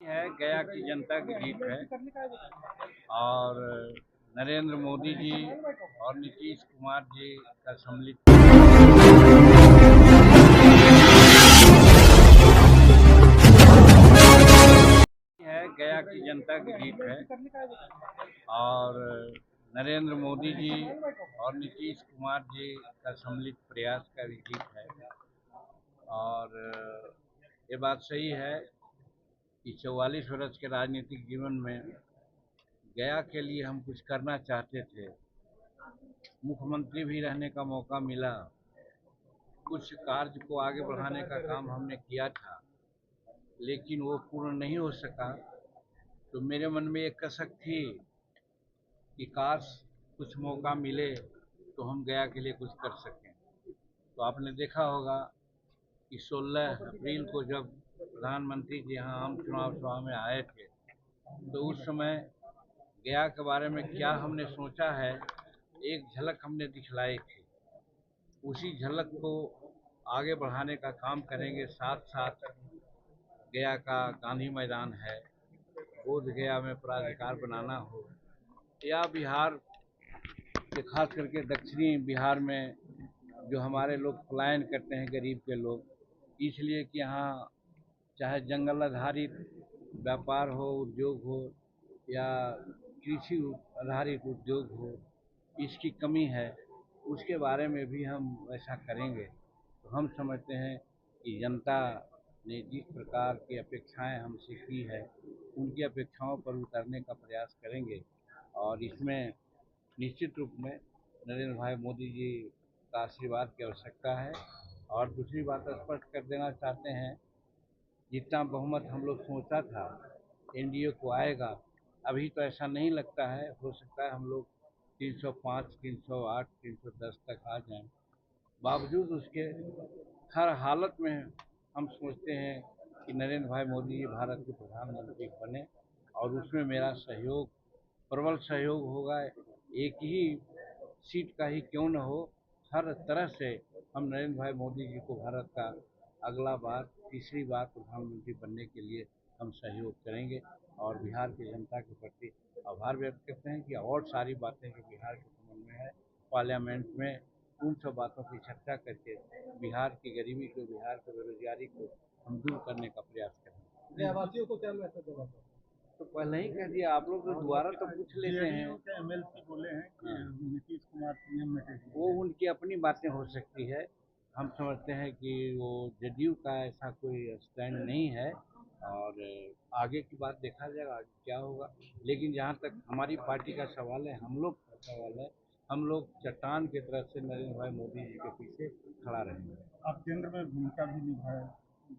है गया की जनता की जीत है और नरेंद्र मोदी जी और नीतीश कुमार जी का सम्मिलित है गया की जनता की जीत है और नरेंद्र मोदी जी और नीतीश कुमार जी का सम्मिलित प्रयास का भी जीत है। और ये बात सही है कि 44 वर्ष के राजनीतिक जीवन में गया के लिए हम कुछ करना चाहते थे। मुख्यमंत्री भी रहने का मौका मिला, कुछ कार्य को आगे बढ़ाने का काम हमने किया था, लेकिन वो पूर्ण नहीं हो सका। तो मेरे मन में एक कसक थी कि काश कुछ मौका मिले तो हम गया के लिए कुछ कर सकें। तो आपने देखा होगा कि 16 अप्रैल को जब प्रधानमंत्री जी यहाँ आम चुनाव सभा में आए थे, तो उस समय गया के बारे में क्या हमने सोचा है, एक झलक हमने दिखलाई थी। उसी झलक को आगे बढ़ाने का काम करेंगे। साथ साथ गया का गांधी मैदान है, बोध गया में प्राधिकार बनाना हो, या बिहार के खास करके दक्षिणी बिहार में जो हमारे लोग पलायन करते हैं, गरीब के लोग, इसलिए कि यहाँ चाहे जंगल आधारित व्यापार हो, उद्योग हो, या कृषि आधारित उद्योग हो, इसकी कमी है। उसके बारे में भी हम ऐसा करेंगे। तो हम समझते हैं कि जनता ने जिस प्रकार की अपेक्षाएं हमसे की है, उनकी अपेक्षाओं पर उतरने का प्रयास करेंगे। और इसमें निश्चित रूप में नरेंद्र भाई मोदी जी का आशीर्वाद की आवश्यकता है। और दूसरी बात स्पष्ट कर देना चाहते हैं, जितना बहुमत हम लोग सोचा था एनडीए को आएगा, अभी तो ऐसा नहीं लगता है। हो सकता है हम लोग 305, 308, 310 तक आ जाएं। बावजूद उसके हर हालत में हम सोचते हैं कि नरेंद्र भाई मोदी जी भारत के प्रधानमंत्री बने, और उसमें मेरा सहयोग, प्रबल सहयोग होगा। एक ही सीट का ही क्यों न हो, हर तरह से हम नरेंद्र भाई मोदी जी को भारत का अगला बार, तीसरी बार प्रधानमंत्री बनने के लिए हम सहयोग करेंगे। और बिहार की जनता के प्रति आभार व्यक्त करते हैं कि और सारी बातें जो बिहार के संबंध में है, पार्लियामेंट में उन सब बातों की चर्चा करके बिहार की गरीबी को, बिहार की बेरोजगारी को हम दूर करने का प्रयास करेंगे। आवासियों को क्या मैसेज देना चाहते हैं? तो पहले ही कह दिया, आप लोग तो दोबारा तो पूछ लेते हैं। जेडीयू के एमएलसी बोले हैं कि नीतीश कुमार सीएम में वो उनकी अपनी बातें हो सकती है। हम समझते हैं कि वो जदयू का ऐसा कोई स्टैंड नहीं है, और आगे की बात देखा जाएगा, आगे क्या होगा। लेकिन जहाँ तक हमारी पार्टी का सवाल है, हम लोग का सवाल है, हम लोग चट्टान की तरफ से नरेंद्र भाई मोदी जी के पीछे खड़ा रहेंगे। आप केंद्र में भूमिका भी निभाए।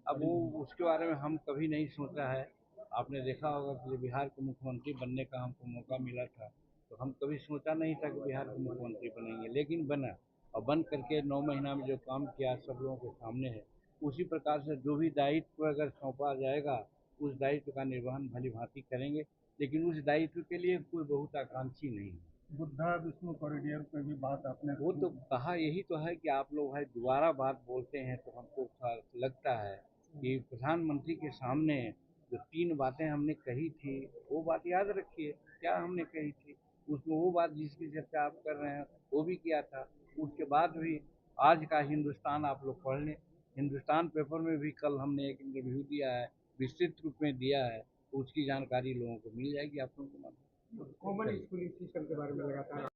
अब वो उसके बारे में हम कभी नहीं सोचा है। आपने देखा होगा कि जब बिहार के मुख्यमंत्री बनने का हमको मौका मिला था, तो हम कभी सोचा नहीं था कि बिहार के मुख्यमंत्री बनेंगे, लेकिन बना। और बन करके 9 महीना में जो काम किया सब लोगों के सामने है। उसी प्रकार से जो भी दायित्व अगर सौंपा जाएगा, उस दायित्व का निर्वहन भली भांति करेंगे। लेकिन उस दायित्व के लिए कोई बहुत आकांक्षी नहीं है। बुद्धा विष्णु कॉरिडोर पे भी बात आपने वो तो कहा, यही तो है कि आप लोग भाई दोबारा बात बोलते हैं तो हमको लगता है कि प्रधानमंत्री के सामने जो 3 बातें हमने कही थी, वो बात याद रखिए क्या हमने कही थी। उसमें वो बात जिसकी चर्चा आप कर रहे हैं वो भी किया था। उसके बाद भी आज का हिंदुस्तान आप लोग पढ़ लें, हिंदुस्तान पेपर में भी कल हमने एक इंटरव्यू दिया है, विस्तृत रूप में दिया है। उसकी जानकारी लोगों को मिल जाएगी, आप लोगों को मालूम। कॉमन स्कूलिंग सिस्टम के बारे में लगातार